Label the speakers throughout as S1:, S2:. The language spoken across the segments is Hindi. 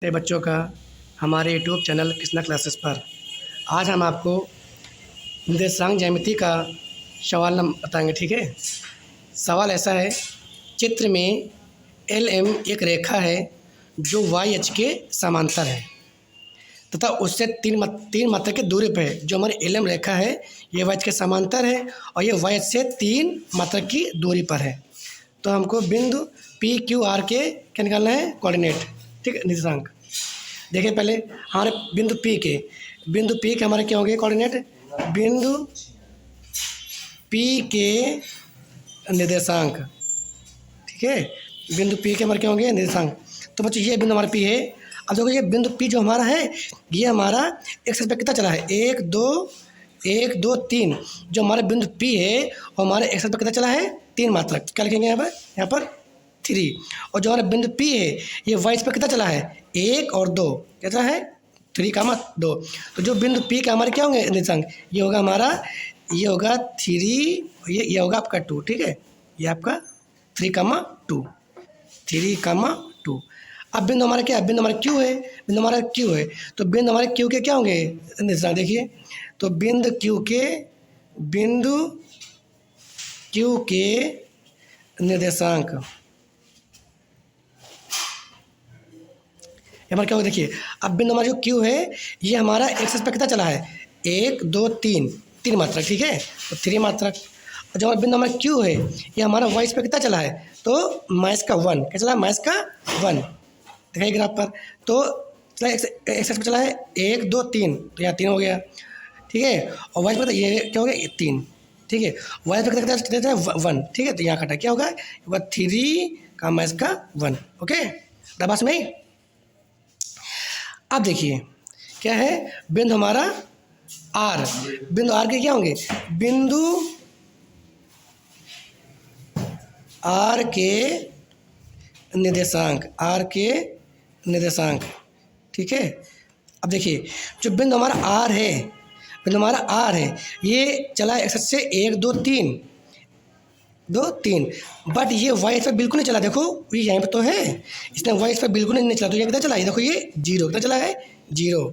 S1: बच्चों का हमारे यूट्यूब चैनल कृष्णा क्लासेस पर आज हम आपको निर्देशांक ज्यामिति का सवाल नंबर बताएंगे। ठीक है। सवाल ऐसा है, चित्र में एल एम एक रेखा है जो वाई एच के समांतर है तथा उससे तीन मात्रक की दूरी पर है। जो हमारी एल एम रेखा है ये वाई एच के समांतर है और ये वाई एच से 3 मात्रक की दूरी पर है। तो हमको बिंदु पी क्यू आर के क्या निकालना है, कोऑर्डिनेट। ठीक है, निर्देशांक। देखिए पहले हमारे बिंदु पी के हमारे क्या होंगे कोऑर्डिनेट। बिंदु पी के निर्देशांक। ठीक है, बिंदु पी के हमारे क्या होंगे निर्देशांक। तो बच्चों ये बिंदु हमारा पी है। अब देखो ये बिंदु पी जो हमारा है ये हमारा एक्स पे कितना चला है, 1 2 3। जो हमारा बिंदु पी है वो हमारे एक्स पे कितना चला है, 3 मात्रक। क्या लिखेंगे यहाँ पर 3। और जो हमारा बिंदु पी है ये वाई पे कितना चला है, 1 और 2। कैसा है 3,2। तो जो बिंदु पी के हमारे क्या होंगे निर्देशांक, ये होगा हमारा, ये होगा 3, ये होगा आपका 2। ठीक है, ये आपका 3,2। अब बिंदु हमारा क्या है, बिंदु हमारा क्यू है। बिंदु हमारा क्यू है तो बिंदु हमारे क्यू के क्या होंगे निर्देशांक। देखिए तो बिंदु क्यू के निर्देशांक हमारा क्या होगा। देखिए अब बिंदु हमारा जो क्यू है ये हमारा एक्स पे कितना चला है, 1 2 3 मात्रक। ठीक है, तो 3 मात्रक। और जो बिंदु हमारा क्यू है ये हमारा वाई पे कितना चला है, तो -1। क्या चला है, -1 दिखाइए ग्राफ पर। तो चला एक्स पे चला है 1 2 3, तो यहाँ 3 हो गया। ठीक है, और वाई पे ये क्या हो गया, 3। ठीक है, वाई पे कितना 1। ठीक है, तो यहाँ कटा क्या होगा 3,1। ओके, बस में ही। अब देखिए क्या है, बिंदु हमारा आर। बिंदु आर के क्या होंगे, बिंदु आर के निर्देशांक। ठीक है, अब देखिए जो बिंदु हमारा आर है, ये चला एक्स से 1 2 3, बट ये वाई पर बिल्कुल नहीं चला। देखो ये यहाँ पे तो है, इसने वाई पर बिल्कुल नहीं चला। तो ये कितना चला है, देखो ये 0 कितना चला है, 0।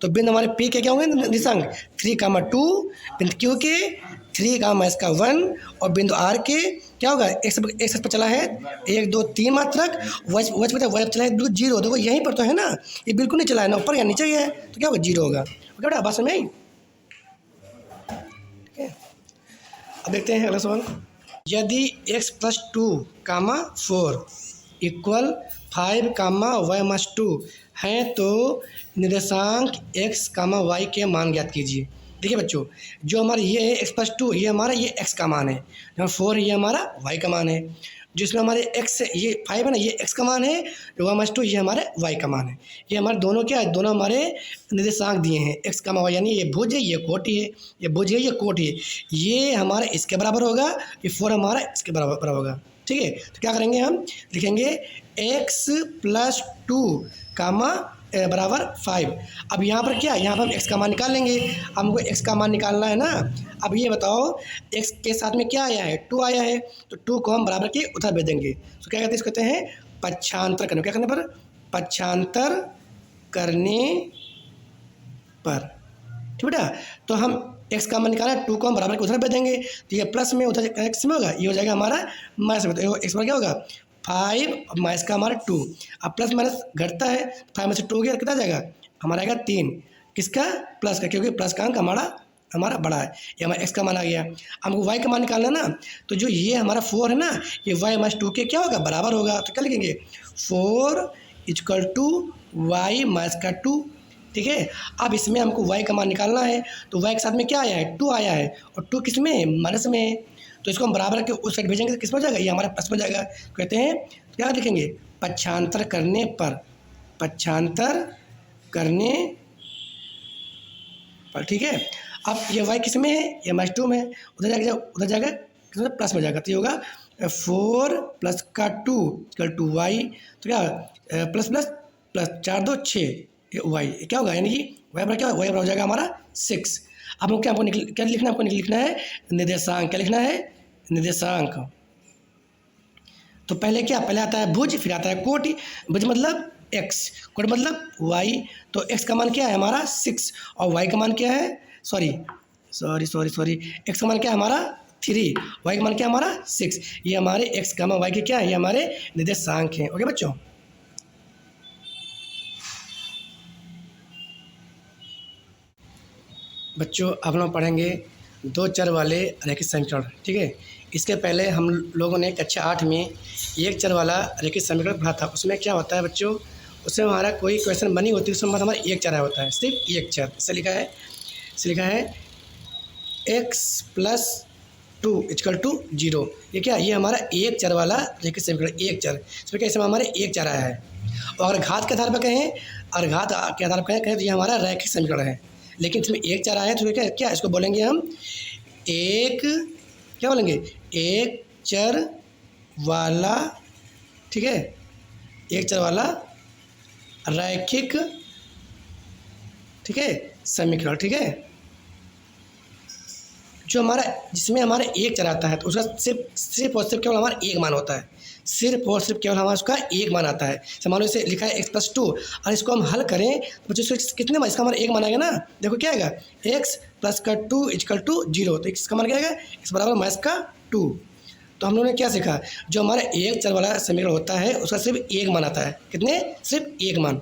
S1: तो बिंदु हमारे पी के क्या होंगे निर्देशांक, 3,2। बिंदु क्यू के 3,1 और बिंदु आर के क्या होगा, एक्स पर चला है 1 2 3 मात्रक। वाई पर चला है 0। देखो यहीं पर तो है ना, ये बिल्कुल नहीं चला है ना, ऊपर या नीचे ही है, तो क्या होगा 0 होगा। ओके बेटा, बात समझ में आई। ठीक है, अब देखते हैं अगला सवाल। यदि x + 2, 4 = 5, y-2 हैं तो निर्देशांक x, y के मान ज्ञात कीजिए। देखिए बच्चों, जो हमारा ये है x + 2, ये हमारा ये x का मान है। जो 4 ये हमारा y का मान है। जिसमें हमारे x ये 5 है ना, ये x का मान है। जो y-2 ये हमारे y का मान है। ये हमारे दोनों क्या है, दोनों हमारे निर्देशांक दिए हैं x, y, यानी ये भुज है, ये कोटि है, ये भुज है, ये कोटि है। ये हमारा इसके बराबर होगा, ये 4 हमारा इसके बराबर होगा। ठीक है, तो क्या करेंगे, हम लिखेंगे x + 2, बराबर 5। अब यहाँ पर क्या, यहाँ पर हम x का मान निकाल लेंगे। हमको x का मान निकालना है ना। अब ये बताओ x के साथ में क्या आया है, 2 आया है, तो 2 को हम बराबर के उधर भेज देंगे। तो क्या कहते हैं, इसको कहते हैं पक्षांतर करने। क्या करने पर, पक्षांतर करने पर। ठीक बेटा, तो हम x का मान निकाला, 2 को हम बराबर के उधर भेज देंगे। तो ये प्लस में उधर x में होगा, ये हो जाएगा हमारा माइनस में। तो x पर क्या होगा 5, माइनस का हमारा 2। अब प्लस माइनस घटता है, 5 में से 2 गया कितना जाएगा, हमारा आएगा 3। किसका, प्लस का, क्योंकि प्लस का अंक हमारा बड़ा है। ये हमारा x का मान आ गया। हमको y का मान निकालना ना, तो जो ये हमारा 4 है ना, ये y - 2 के क्या होगा, बराबर होगा। तो क्या लिखेंगे, 4 = y - 2। ठीक है, अब इसमें हमको y का मान निकालना है। तो y के साथ में क्या आया है, 2 आया है, और 2 किस में, माइनस में है। तो इसको हम बराबर के उस साइड भेजेंगे तो किस में हो जाएगा, ये हमारा प्लस में जाएगा। कहते हैं क्या लिखेंगे, पक्षांतर करने पर। ठीक है, अब ये y किस में है, ये -2 में है, उधर जाएगा किस में, प्लस में जाएगा। तो ये होगा 4 + 2 = y। तो क्या प्लस 4 2 6, ये y क्या होगा, यानी कि y बराबर क्या, y बराबर हो जाएगा हमारा 6। अब हमको क्या लिखना है, आपको लिखना है निर्देशांक। क्या लिखना है, निर्देशांक। तो पहले क्या, पहले आता है भुज, फिर आता है कोटि। भुज मतलब एक्स, कोड मतलब वाई। तो एक्स का मान क्या है हमारा 6 और वाई का मान क्या है, सॉरी एक्स का मान क्या है हमारा 3, वाई का मान क्या है हमारा 6। ये हमारे एक्स का मान वाई के क्या है, ये हमारे निर्देशांक हैं। ओके बच्चों, अब हम पढ़ेंगे दो चर वाले रैखिक समीकरण। ठीक है, इसके पहले हम लोगों ने कक्षा 8 में एक चर वाला रैखिक समीकरण पढ़ा था। उसमें क्या होता है बच्चों, उसमें हमारा कोई क्वेश्चन बनी होती है, उसमें हमारा एक चर आया होता है, सिर्फ एक चर। इसे लिखा है x+2 = 0। ये क्या, ये हमारा एक चर वाला रैखिक समीकरण, एक चर। इसमें क्या, इसमें हमारे एक चर आया है। और अगर घात के आधार पर कहें, और घात के आधार पर कहें तो ये हमारा रैखिक समीकरण है। लेकिन इसमें एक चर आया है तो क्या इसको बोलेंगे हम एक, क्या बोलेंगे, एक चर वाला, ठीक है, एक चर वाला रैखिक, ठीक है, समीकरण। ठीक है, जो हमारा, जिसमें हमारा एक चर आता है तो उसका सिर्फ और सिर्फ केवल हमारा एक मान होता है, सिर्फ और सिर्फ केवल हमारा उसका एक मान आता है। मान लो इसे लिखा है x+2 और इसको हम हल करें तो बच्चों कितने मान, इसका हमारा एक मान आएगा ना। देखो क्या आएगा, x+2 = 0। तो इसका मान क्या आएगा, x = -2। तो हम लोगों ने क्या सीखा, जो हमारा एक चर वाला समीकरण होता है उसका सिर्फ एक मान आता है। कितने, सिर्फ एक मान।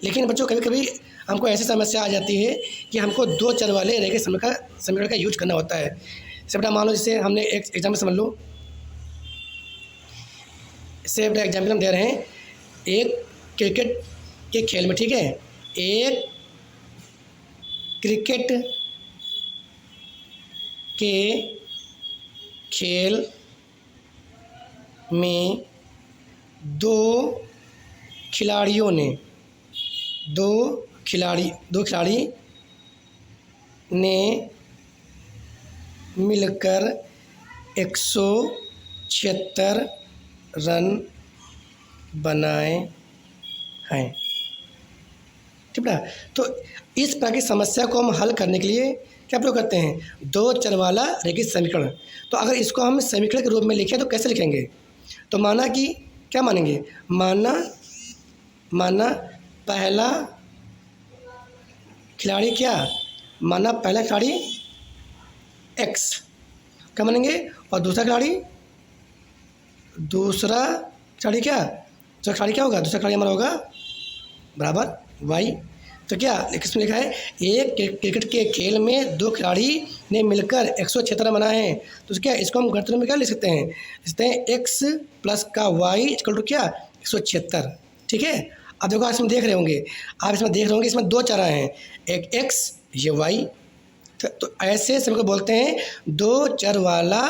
S1: लेकिन बच्चों कभी कभी हमको ऐसी समस्या आ जाती है कि हमको दो चर वाले रैखिक समीकरण का यूज करना होता है। जैसे बेटा मान लो, जैसे हमने एक एग्जाम्पल समझ लो, इससे बेटा एग्जाम्पल हम दे रहे हैं एक क्रिकेट के खेल में। ठीक है, एक क्रिकेट के खेल में दो खिलाड़ी ने मिलकर 176 रन बनाए हैं। ठीक है, तो इस प्रकार की समस्या को हम हल करने के लिए क्या प्रयोग करते हैं, दो चर वाला रैखिक समीकरण। तो अगर इसको हम समीकरण के रूप में लिखें तो कैसे लिखेंगे, तो माना कि क्या मानेंगे, माना पहला खिलाड़ी क्या, माना पहला खिलाड़ी x क्या मानेंगे, और दूसरा खिलाड़ी क्या, दूसरा खिलाड़ी क्या होगा, दूसरा खिलाड़ी हमारा होगा बराबर y। तो क्या इसमें लिखा है, एक क्रिकेट के खेल में दो खिलाड़ी ने मिलकर 176 रन बनाए हैं। तो क्या इसको हम गणित में क्या लिख सकते हैं, x + y = क्या 176। ठीक है, अब देखो इसमें देख रहे होंगे, इसमें दो चर हैं, एक x, ये y। तो ऐसे समीकरण बोलते हैं दो चर वाला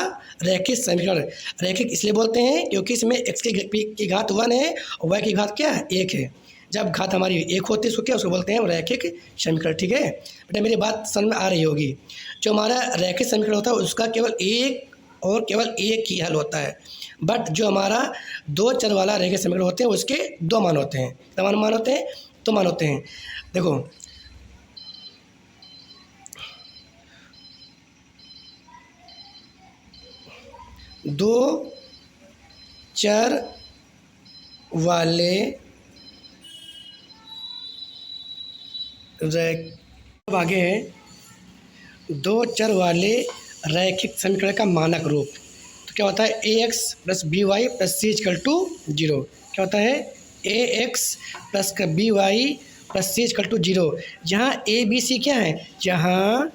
S1: रैखिक समीकरण। रैखिक इसलिए बोलते हैं क्योंकि इसमें x की घात 1 है और y की घात क्या है, 1 है। जब घात हमारी एक होती है उसको क्या, उसको बोलते हैं रैखिक समीकरण। ठीक है बेटा, मेरी बात समझ में आ रही होगी। जो हमारा रैखिक समीकरण होता है उसका केवल एक ही हल होता है। बट जो हमारा दो चर वाला रैखिक समीकरण होते हैं उसके दो मान होते हैं। कितने मान होते हैं, दो मान होते हैं। देखो दो चर वाले अब आगे है दो चर वाले रैखिक समीकरण का मानक रूप। तो क्या होता है, ax + by + c = 0। क्या होता है, ax + by + c = 0। जहाँ a b c क्या है, जहाँ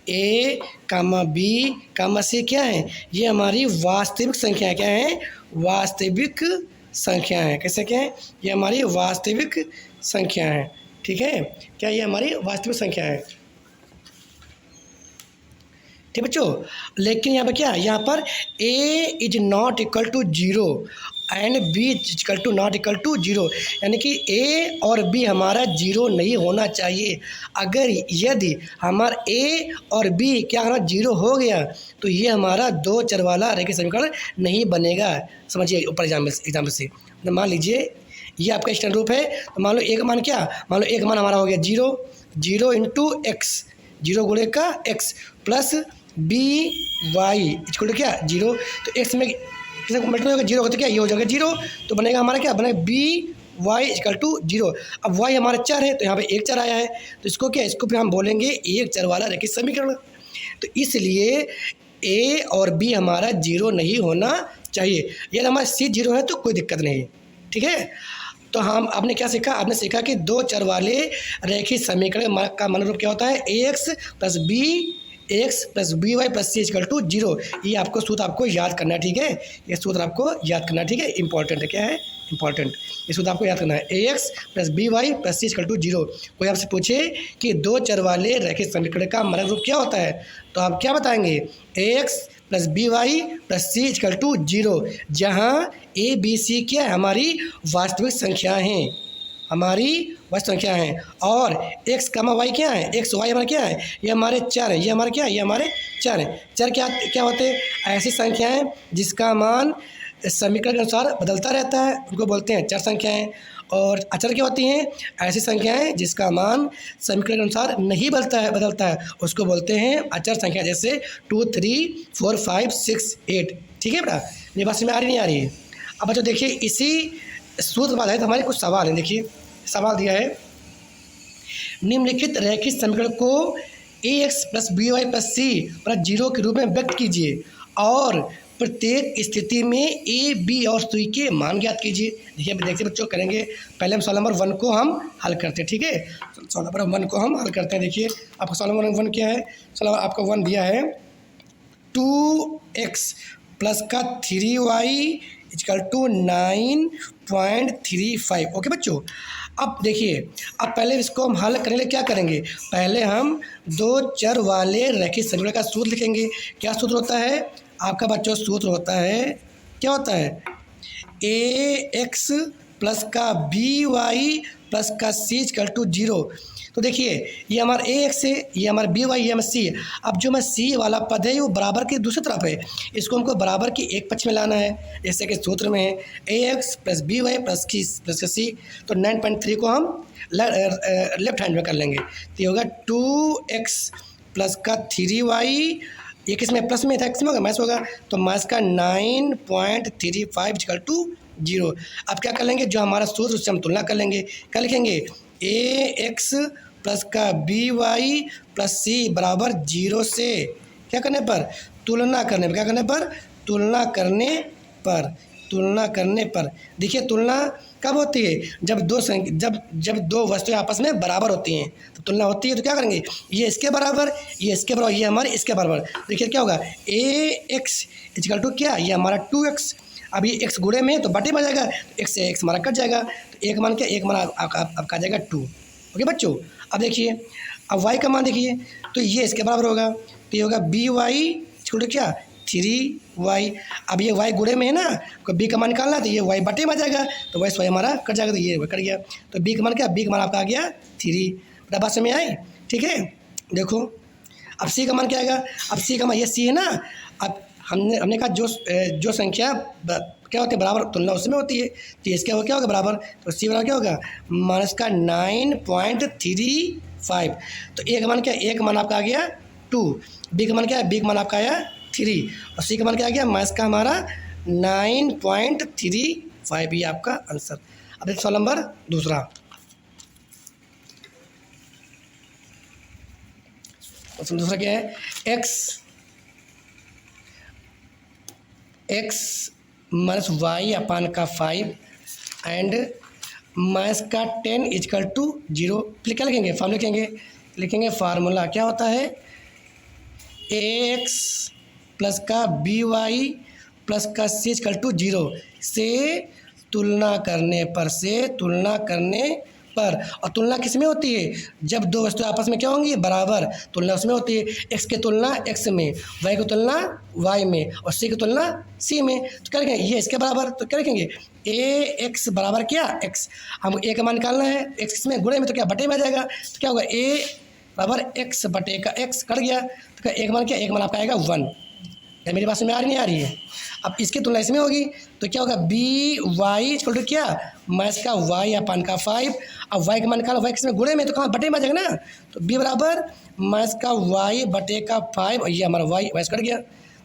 S1: a, b, c क्या है, ये हमारी वास्तविक संख्या क्या है, वास्तविक संख्या है। कैसे क्या है, ये हमारी वास्तविक संख्या है। ठीक है, क्या ये हमारी वास्तविक संख्या है। ठीक बच्चों, लेकिन यहाँ पर क्या, यहाँ पर a ≠ 0 एंड b ≠ 0, यानी कि a और b हमारा 0 नहीं होना चाहिए। अगर यदि हमारा a और b क्या हमारा 0 हो गया तो ये हमारा दो चर वाला रैखिक समीकरण नहीं बनेगा। समझिए ऊपर एग्जाम्पल से, मान लीजिए ये आपका स्टैंडर्ड रूप है। तो मान लो एक मान क्या, मान लो एक मान हमारा हो गया 0 × x, 0 गुणे x + by = क्या 0। तो x में किसी को मल्टीप्लाई होगा जीरो होगा तो क्या ये हो जाएगा जीरो, तो बनेगा हमारा क्या बनेगा B Y equal to zero. अब वाई हमारा चर है तो यहाँ पे एक चर आया है, तो इसको क्या इसको फिर हम बोलेंगे एक चर वाला रैखिक समीकरण। तो इसलिए ए और बी हमारा जीरो नहीं होना चाहिए। यदि हमारा सी जीरो है तो कोई दिक्कत नहीं, ठीक है। तो हम आपने क्या सीखा, आपने सीखा कि दो चर वाले रैखिक समीकरण का मान रूप क्या होता है a x plus b y plus c equal to zero. ये आपको सूत्र आपको याद करना है, ठीक है। ये सूत्र आपको याद करना है, ठीक है, इंपॉर्टेंट है। क्या है इंपॉर्टेंट, ये सूत्र आपको याद करना है, a x plus b y plus c equal to zero. कोई आपसे पूछे कि दो चर वाले रैखिक समीकरण का मान रूप क्या होता है, तो आप क्या बताएंगे a x plus b y plus c equal to zero, जहाँ ए बी सी क्या है हमारी वास्तविक संख्या हैं, हमारी वास्तविक संख्या हैं, और एक्स कामा वाई क्या है, एक्स वाई हमारा क्या है, ये हमारे चर है, ये हमारे क्या है, ये हमारे चर हैं। चर क्या क्या होते हैं, ऐसी संख्याएं जिसका मान समीकरण के अनुसार बदलता रहता है, उनको बोलते हैं चर संख्याएं। और अचर क्या होती हैं, ऐसी संख्याएं जिसका मान समीकरण के अनुसार नहीं बदलता है, उसको बोलते हैं अचर संख्या, जैसे 2 3 4 5 6 8। ठीक है बेटा, मेरी बात समझ में आ रही नहीं आ रही है। अब बच्चों देखिए, इसी सूत्र पर आधारित हमारे कुछ सवाल हैं। देखिए सवाल दिया है, निम्नलिखित रैखिक समीकरण को a x plus b y plus c plus zero के रूप में व्यक्त कीजिए और प्रत्येक स्थिति में ए बी और सी के मान ज्ञात कीजिए। देखिए बच्चों करेंगे, पहले हम सवाल नंबर 1 को हम हल करते हैं, ठीक है। सवाल नंबर 1 को हम हल करते हैं। देखिए आपका सवाल नंबर 1 क्या है, सवाल आपका 1 दिया है 2x प्लस का 3y इक्वल टू 9.35। ओके बच्चों, अब देखिए, अब पहले इसको हम हल करने के लिए क्या करेंगे, पहले हम दो चर वाले रैखिक समीकरण का सूत्र लिखेंगे। क्या सूत्र होता है आपका बच्चों, सूत्र होता है, क्या होता है, ए एक्स प्लस का बी वाई प्लस का सी इक्वल टू जीरो। तो देखिए ये हमारा ए एक्स है, ये हमारा बी वाई, ये हमारा सी है। अब जो मैं सी वाला पद है वो बराबर की दूसरी तरफ है, इसको हमको बराबर की एक पक्ष में लाना है, जैसे कि सूत्र में है a x plus b y plus c. तो 9.3 को हम लेफ्ट हैंड में कर लेंगे, तो ये होगा 2x प्लस का 3y, ये किस में प्लस में था, किस में होगा माइनस होगा, तो माइनस का 9.35 इक्वल टू जीरो। अब क्या कर लेंगे, जो हमारा सूत्र उससे हम तुलना कर लेंगे। क्या लिखेंगे, ए एक्स प्लस का बी वाई प्लस सी बराबर जीरो से क्या करने पर, तुलना करने पर, क्या करने पर, तुलना करने पर। देखिए तुलना कब होती है, जब दो वस्तुएं आपस में बराबर होती हैं तो तुलना होती है। तो क्या करेंगे, ये इसके बराबर, ये इसके बराबर, ये हमारे इसके बराबर। देखिए क्या होगा, ए एक्स इक्वल टू क्या, ये हमारा 2x। अब ये x गुणे में तो बटे में आ जाएगा, x से x हमारा कट जाएगा, तो एक मान क्या, एक मान आपका आ जाएगा 2। ओके बच्चों, अब देखिए, अब y का मान देखिए, तो ये इसके बराबर होगा, तो ये होगा बी वाई इक्वल टू क्या 3y। अब ये y गुणे में है ना, तो b का मान निकालना, तो ये y बटे में आ जाएगा, तो y हमारा कट जाएगा, तो ये कट गया। तो b का मान क्या, b का मान आपका आ गया 3। बता बात समझ में आई, ठीक है। देखो अब c का मान क्या आएगा, अब c का मान, ये c है ना, अब हमने कहा जो संख्या क्या होती है बराबर, तुलना उसमें होती है, तो इसका क्या होगा बराबर, तो सी बराबर क्या होगा माइनस का 9.35। तो ए का मान क्या, ए का मान आपका आ गया 2, बी का मान क्या है, बी का मान आपका आया 3, और सी का मान क्या आ गया माइनस का हमारा 9.35। ये आपका आंसर। अब एक सवाल नंबर दूसरा, दूसरा क्या है, x माइनस वाई अपान का 5 एंड माइनस का 10 इक्वल टू 0। क्या लिखेंगे, फार्मूला लिखेंगे फार्मूला क्या होता है, ax प्लस का बी वाई प्लस का सी इक्वल टू 0 से तुलना करने पर, और तुलना किस में होती है, जब दो वस्तुएं आपस में क्या होंगी बराबर, तुलना उसमें होती है। x की तुलना x में, y की तुलना y में, और c की तुलना c में। तो क्या लिखेंगे, ये इसके बराबर, तो क्या लिखेंगे ए एक्स बराबर क्या x, हम a का मान निकालना है, x में गुणे में तो क्या बटे में आ जाएगा, तो क्या होगा a बराबर x बटे का x कट गया, तो क्या एक मान क्या, एक मान आपका आएगा 1। क्या मेरी बात में आ रही नहीं आ रही है। अब इसकी तुलना इसमें होगी, तो क्या होगा बी वाई इक्वल टू क्या माइनस का वाई अपान का 5। अब वाई का मान निकालो, वाई किसमें गुणे में, तो कहाँ बटे में आ जाएगा ना, तो बी बराबर माइनस का वाई बटे का 5, और ये हमारा वाई कट गया।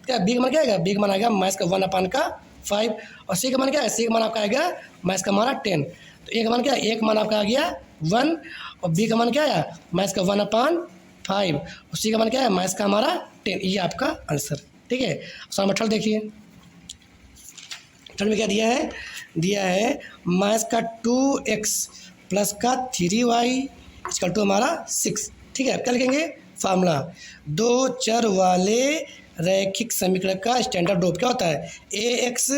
S1: क्या बी का मान क्या आएगा, बी का मान आएगा माइनस का 1 अपान का 5 और सी का मान क्या है, सी का मान आपका आ गया माइनस का हमारा 10। तो ए का मान क्या है, ए का मान आपका आ गया 1 और बी का मान क्या है माइनस का 1/5 और सी का मान क्या है माइनस का हमारा 10। ये आपका आंसर, ठीक है। सवाल नंबर 12 देखिए, में क्या दिया है माइनस का 2x प्लस का 3y इक्वल टू हमारा 6, ठीक है। क्या लिखेंगे, फार्मूला दो चर वाले रैखिक समीकरण का स्टैंडर्ड रूप क्या होता है, ax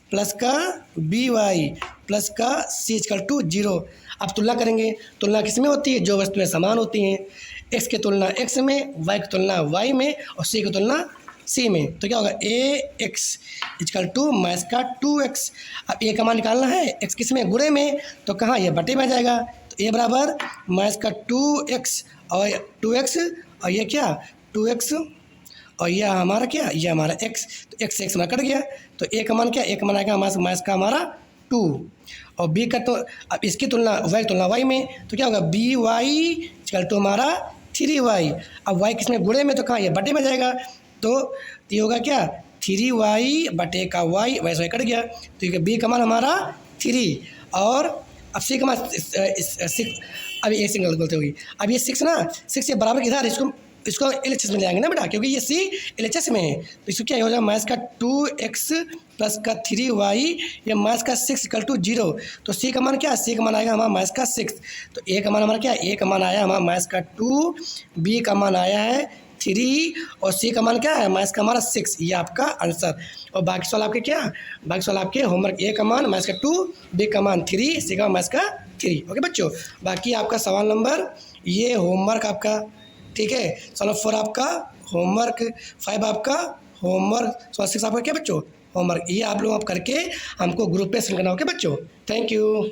S1: प्लस का by प्लस का c इक्वल टू 0। अब तुलना करेंगे, तुलना किस में होती है, जो वस्तुएं समान होती हैं, x की तुलना x में, y की तुलना y में और c की तुलना c में। तो क्या होगा, ax इक्वल टू माइनस का 2x। अब a का मान निकालना है, x किस में, गुणे में, तो कहाँ ये बटे में आ जाएगा। तो a बराबर माइनस का 2x और 2x और ये क्या 2x और यह हमारा क्या, ये हमारा x, तो x से x हमारा कट गया। तो a का मान क्या, a का मान आएगा माइनस का हमारा 2 और b का, तो अब इसकी तुलना y तुलना y में, तो क्या होगा by इक्वल टू हमारा 3y। अब y किस में, गुणे में, तो कहाँ ये बटे में जाएगा। तो ये होगा क्या 3y बटे का y, वैसे कट गया। तो ये b का मान हमारा 3 और अब c का मान 6, अब ये सिंगल बोलते होगी। अब ये 6 ना, 6 ये बराबर किधर, इसको LHS में ले आएंगे ना बेटा, क्योंकि ये c LHS में है। तो इसको क्या हो जाएगा माइनस का 2x प्लस का 3y ये माइनस का 6 इक्वल टू 0। तो c का मान क्या, c का मान आएगा हमारा माइनस का 6। तो a का मान हमारा क्या, a का मान आया हमारा माइनस का 2, b का मान आया है 3 और c का मान क्या है माइनस का हमारा 6। ये आपका आंसर। और बाकी सवाल आपके क्या, बाकी सवाल आपके होमवर्क, a का मान माइनस का 2, b का मान 3, c का मान माइनस का 3। ओके बच्चों, बाकी आपका सवाल नंबर ये होमवर्क आपका, ठीक है। सवाल 4 आपका होमवर्क, 5 आपका होमवर्क, सवाल 6 आपका क्या बच्चों होमवर्क। ये आप लोग आप करके हमको ग्रुप पे सेंड करना, ओके बच्चों। Thank you.